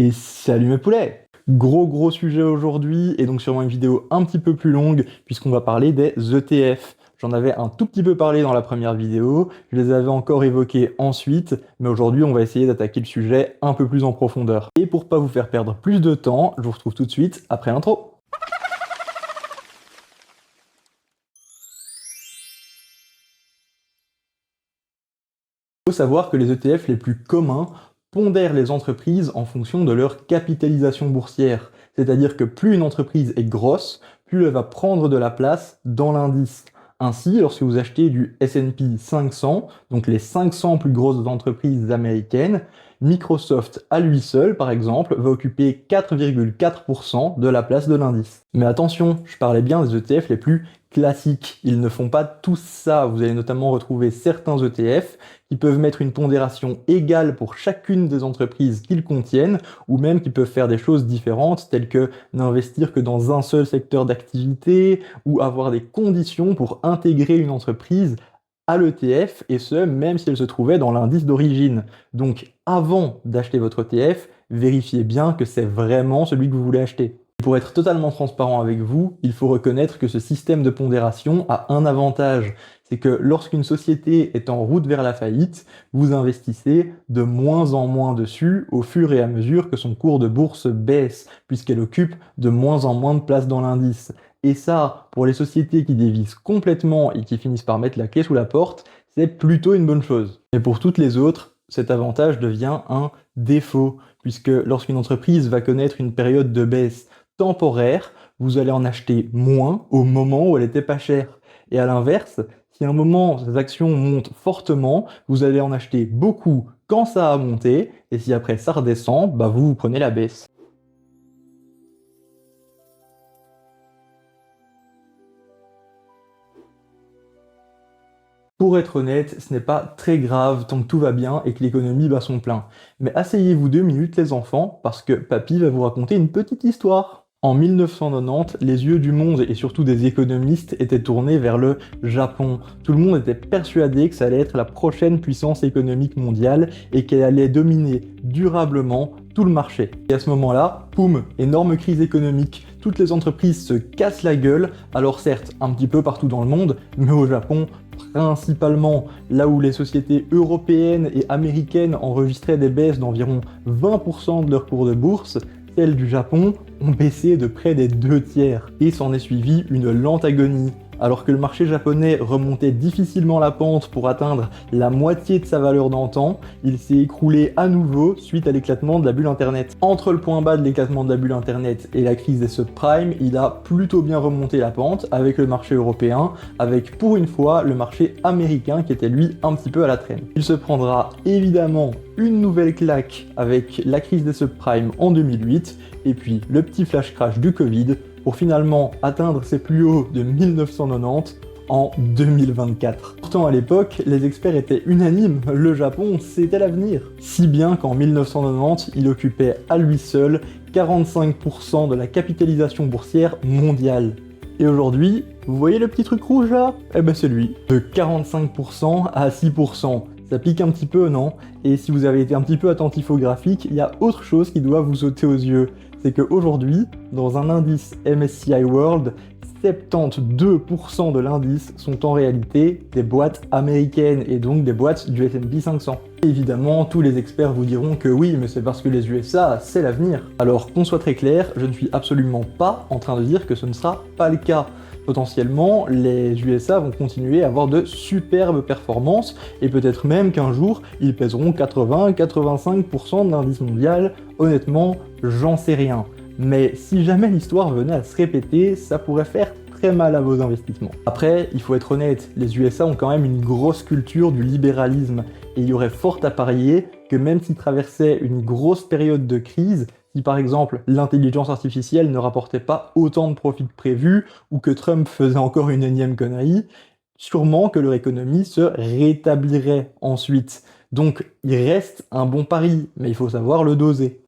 Et salut mes poulets! Gros sujet aujourd'hui, et donc sûrement une vidéo un petit peu plus longue, puisqu'on va parler des ETF. J'en avais un tout petit peu parlé dans la première vidéo, je les avais encore évoqués ensuite, mais aujourd'hui on va essayer d'attaquer le sujet un peu plus en profondeur. Et pour pas vous faire perdre plus de temps, je vous retrouve tout de suite après l'intro. Il faut savoir que les ETF les plus communs pondèrent les entreprises en fonction de leur capitalisation boursière. C'est-à-dire que plus une entreprise est grosse, plus elle va prendre de la place dans l'indice. Ainsi, lorsque vous achetez du S&P 500, donc les 500 plus grosses entreprises américaines, Microsoft à lui seul, par exemple, va occuper 4,4% de la place de l'indice. Mais attention, je parlais bien des ETF les plus classiques. Ils ne font pas tous ça. Vous allez notamment retrouver certains ETF qui peuvent mettre une pondération égale pour chacune des entreprises qu'ils contiennent, ou même qui peuvent faire des choses différentes, telles que n'investir que dans un seul secteur d'activité, ou avoir des conditions pour intégrer une entreprise à l'ETF, et ce, même si elle se trouvait dans l'indice d'origine. Donc, avant d'acheter votre ETF, vérifiez bien que c'est vraiment celui que vous voulez acheter. Pour être totalement transparent avec vous, il faut reconnaître que ce système de pondération a un avantage. C'est que lorsqu'une société est en route vers la faillite, vous investissez de moins en moins dessus au fur et à mesure que son cours de bourse baisse, puisqu'elle occupe de moins en moins de place dans l'indice. Et ça, pour les sociétés qui dévissent complètement et qui finissent par mettre la clé sous la porte, c'est plutôt une bonne chose. Mais pour toutes les autres, cet avantage devient un défaut, puisque lorsqu'une entreprise va connaître une période de baisse temporaire, vous allez en acheter moins au moment où elle était pas chère. Et à l'inverse, si à un moment ces actions montent fortement, vous allez en acheter beaucoup quand ça a monté, et si après ça redescend, bah vous prenez la baisse. Pour être honnête, ce n'est pas très grave tant que tout va bien et que l'économie bat son plein. Mais asseyez-vous 2 minutes les enfants, parce que papy va vous raconter une petite histoire. En 1990, les yeux du monde et surtout des économistes étaient tournés vers le Japon. Tout le monde était persuadé que ça allait être la prochaine puissance économique mondiale et qu'elle allait dominer durablement tout le marché. Et à ce moment-là, poum, énorme crise économique. Toutes les entreprises se cassent la gueule, alors certes, un petit peu partout dans le monde, mais au Japon, principalement là où les sociétés européennes et américaines enregistraient des baisses d'environ 20% de leur cours de bourse, celles du Japon ont baissé de près des 2 tiers. Et s'en est suivi une lente agonie. Alors que le marché japonais remontait difficilement la pente pour atteindre la moitié de sa valeur d'antan, il s'est écroulé à nouveau suite à l'éclatement de la bulle Internet. Entre le point bas de l'éclatement de la bulle Internet et la crise des subprimes, il a plutôt bien remonté la pente avec le marché européen, avec pour une fois le marché américain qui était lui un petit peu à la traîne. Il se prendra évidemment une nouvelle claque avec la crise des subprimes en 2008, et puis le petit flash crash du Covid, pour finalement atteindre ses plus hauts de 1990 en 2024. Pourtant à l'époque, les experts étaient unanimes, le Japon c'était l'avenir. Si bien qu'en 1990, il occupait à lui seul 45% de la capitalisation boursière mondiale. Et aujourd'hui, vous voyez le petit truc rouge là? Eh ben c'est lui, de 45% à 6%. Ça pique un petit peu, non? Et si vous avez été un petit peu attentif au graphique, il y a autre chose qui doit vous sauter aux yeux. C'est qu'aujourd'hui, dans un indice MSCI World, 72% de l'indice sont en réalité des boîtes américaines et donc des boîtes du S&P 500. Évidemment, tous les experts vous diront que oui, mais c'est parce que les USA, c'est l'avenir. Alors qu'on soit très clair, je ne suis absolument pas en train de dire que ce ne sera pas le cas. Potentiellement, les USA vont continuer à avoir de superbes performances et peut-être même qu'un jour, ils pèseront 80-85% de l'indice mondial. Honnêtement, j'en sais rien. Mais si jamais l'histoire venait à se répéter, ça pourrait faire très mal à vos investissements. Après, il faut être honnête, les USA ont quand même une grosse culture du libéralisme et il y aurait fort à parier que même s'ils traversaient une grosse période de crise, si par exemple l'intelligence artificielle ne rapportait pas autant de profits que prévu ou que Trump faisait encore une énième connerie, sûrement que leur économie se rétablirait ensuite. Donc il reste un bon pari, mais il faut savoir le doser.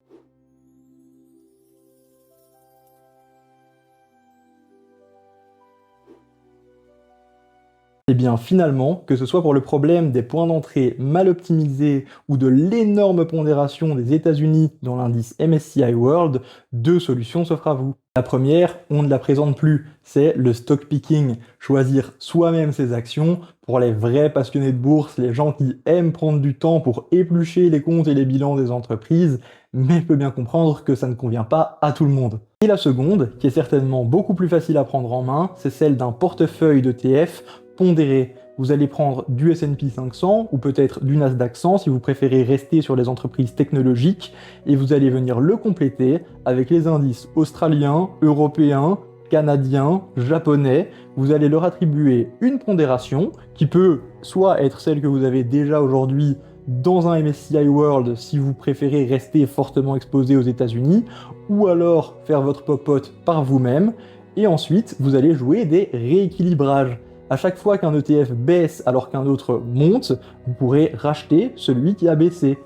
Et bien finalement, que ce soit pour le problème des points d'entrée mal optimisés ou de l'énorme pondération des États-Unis dans l'indice MSCI World, deux solutions s'offrent à vous. La première, on ne la présente plus, c'est le stock picking, choisir soi-même ses actions pour les vrais passionnés de bourse, les gens qui aiment prendre du temps pour éplucher les comptes et les bilans des entreprises, mais je peux bien comprendre que ça ne convient pas à tout le monde. Et la seconde, qui est certainement beaucoup plus facile à prendre en main, c'est celle d'un portefeuille d'ETF pondéré. Vous allez prendre du S&P 500 ou peut-être du Nasdaq 100 si vous préférez rester sur les entreprises technologiques et vous allez venir le compléter avec les indices australiens, européens, canadiens, japonais. Vous allez leur attribuer une pondération qui peut soit être celle que vous avez déjà aujourd'hui dans un MSCI World si vous préférez rester fortement exposé aux États-Unis, ou alors faire votre popote par vous-même, et ensuite vous allez jouer des rééquilibrages. À chaque fois qu'un ETF baisse alors qu'un autre monte, vous pourrez racheter celui qui a baissé.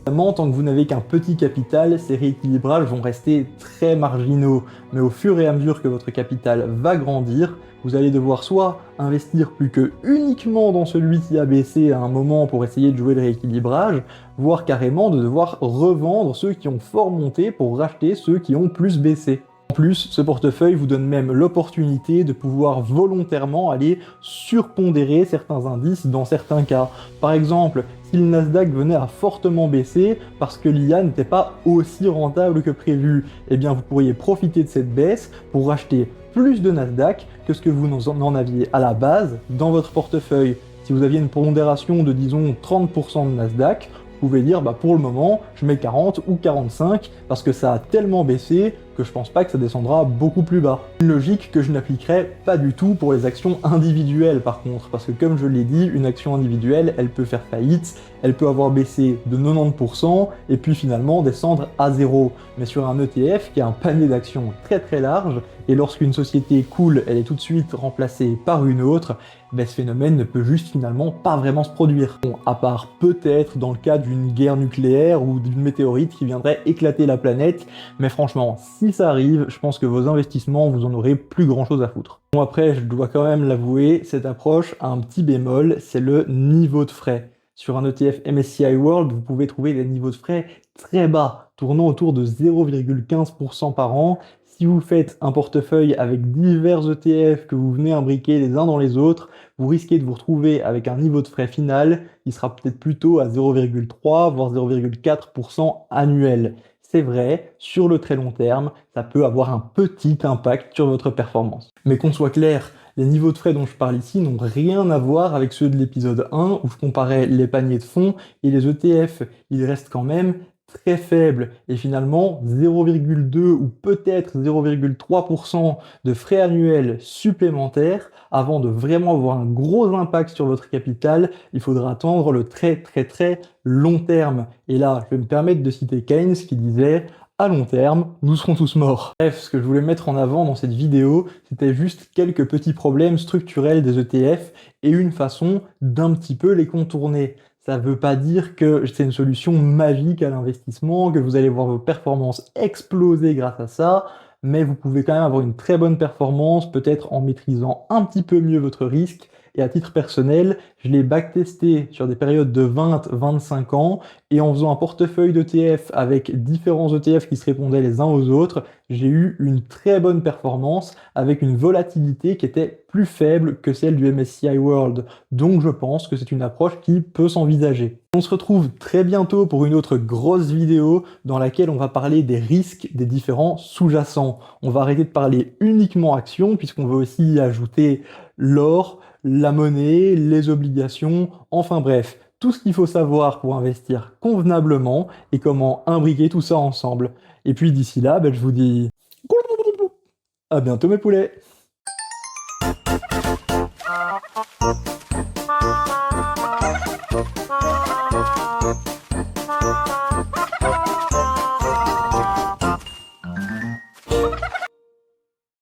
Évidemment, tant que vous n'avez qu'un petit capital, ces rééquilibrages vont rester très marginaux, mais au fur et à mesure que votre capital va grandir, vous allez devoir soit investir plus que uniquement dans celui qui a baissé à un moment pour essayer de jouer le rééquilibrage, voire carrément de devoir revendre ceux qui ont fort monté pour racheter ceux qui ont plus baissé. En plus, ce portefeuille vous donne même l'opportunité de pouvoir volontairement aller surpondérer certains indices dans certains cas. Par exemple, si le Nasdaq venait à fortement baisser parce que l'IA n'était pas aussi rentable que prévu, eh bien vous pourriez profiter de cette baisse pour racheter plus de Nasdaq que ce que vous en aviez à la base dans votre portefeuille. Si vous aviez une pondération de disons 30% de Nasdaq, vous pouvez dire pour le moment je mets 40 ou 45 parce que ça a tellement baissé que je pense pas que ça descendra beaucoup plus bas. Une logique que je n'appliquerai pas du tout pour les actions individuelles par contre, parce que comme je l'ai dit, une action individuelle elle peut faire faillite, elle peut avoir baissé de 90% et puis finalement descendre à zéro. Mais sur un ETF qui a un panier d'actions très très large, et lorsqu'une société coule, elle est tout de suite remplacée par une autre, ce phénomène ne peut juste finalement pas vraiment se produire. Bon, à part peut-être dans le cas d'une guerre nucléaire ou d'une météorite qui viendrait éclater la planète, mais franchement, si ça arrive, je pense que vos investissements, vous en aurez plus grand chose à foutre. Bon après, je dois quand même l'avouer, cette approche a un petit bémol, c'est le niveau de frais. Sur un ETF MSCI World, vous pouvez trouver des niveaux de frais très bas, tournant autour de 0,15% par an. Si vous faites un portefeuille avec divers ETF que vous venez imbriquer les uns dans les autres, vous risquez de vous retrouver avec un niveau de frais final qui sera peut-être plutôt à 0,3 voire 0,4% annuel. C'est vrai, sur le très long terme, ça peut avoir un petit impact sur votre performance. Mais qu'on soit clair, les niveaux de frais dont je parle ici n'ont rien à voir avec ceux de l'épisode 1 où je comparais les paniers de fonds et les ETF. Ils restent quand même très faibles et finalement 0,2 ou peut-être 0,3% de frais annuels supplémentaires avant de vraiment avoir un gros impact sur votre capital, il faudra attendre le très long terme. Et là, je vais me permettre de citer Keynes qui disait à long terme, nous serons tous morts. Bref, ce que je voulais mettre en avant dans cette vidéo, c'était juste quelques petits problèmes structurels des ETF et une façon d'un petit peu les contourner. Ça ne veut pas dire que c'est une solution magique à l'investissement, que vous allez voir vos performances exploser grâce à ça, mais vous pouvez quand même avoir une très bonne performance, peut-être en maîtrisant un petit peu mieux votre risque. Et à titre personnel, je l'ai backtesté sur des périodes de 20-25 ans, et en faisant un portefeuille d'ETF avec différents ETF qui se répondaient les uns aux autres, j'ai eu une très bonne performance avec une volatilité qui était plus faible que celle du MSCI World. Donc je pense que c'est une approche qui peut s'envisager. On se retrouve très bientôt pour une autre grosse vidéo dans laquelle on va parler des risques des différents sous-jacents. On va arrêter de parler uniquement actions puisqu'on veut aussi y ajouter l'or, la monnaie, les obligations, enfin bref, tout ce qu'il faut savoir pour investir convenablement et comment imbriquer tout ça ensemble. Et puis d'ici là, je vous dis à bientôt mes poulets!